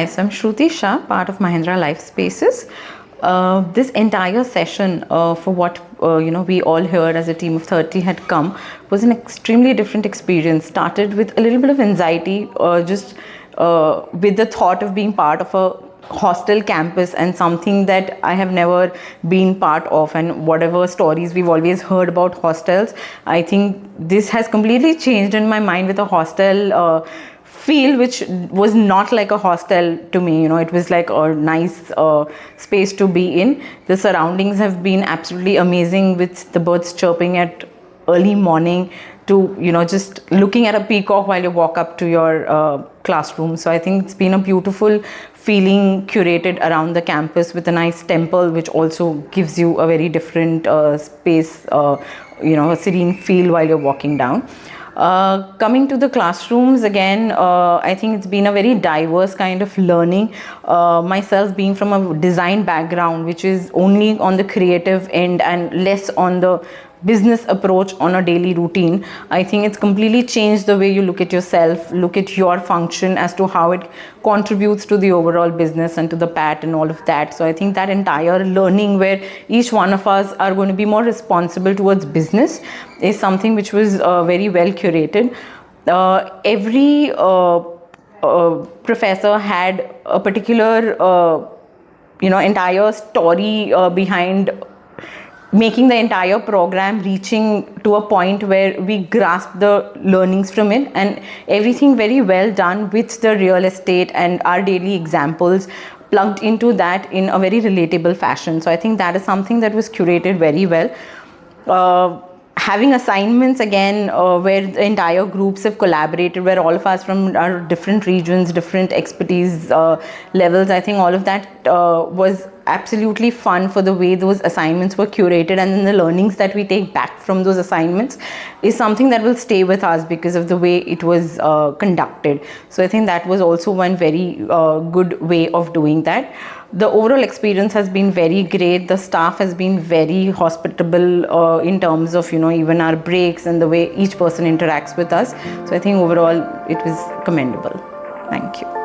Hi, so I'm Shruti Shah, part of Mahindra Life Spaces. This entire session for what we all here as a team of 30 had come was an extremely different experience. Started with a little bit of anxiety, just with the thought of being part of a hostel campus and something that I have never been part of, and whatever stories we've always heard about hostels, I think this has completely changed in my mind with a hostel feel, which was not like a hostel to me. It was like a nice space to be in. The surroundings have been absolutely amazing, with the birds chirping at early morning to just looking at a peacock while you walk up to your classroom. So I think it's been a beautiful feeling curated around the campus with a nice temple, which also gives you a very different space, a serene feel while you're walking down. Coming to the classrooms again, I think it's been a very diverse kind of learning. Myself being from a design background, which is only on the creative end and less on the business approach on a daily routine, I think it's completely changed the way you look at yourself, look at your function as to how it contributes to the overall business and to the PAT and all of that. So I think that entire learning where each one of us are going to be more responsible towards business is something which was very well curated. Every professor had a particular entire story behind making the entire program reaching to a point where we grasp the learnings from it, and everything very well done with the real estate and our daily examples plugged into that in a very relatable fashion. So I think that is something that was curated very well. Having assignments again, where the entire groups have collaborated, where all of us from our different regions, different expertise levels, I think all of that was absolutely fun for the way those assignments were curated, and then the learnings that we take back from those assignments is something that will stay with us because of the way it was conducted. So I think that was also one very good way of doing that. The overall experience has been very great. The staff has been very hospitable in terms of even our breaks and the way each person interacts with us. So I think overall it was commendable. Thank you.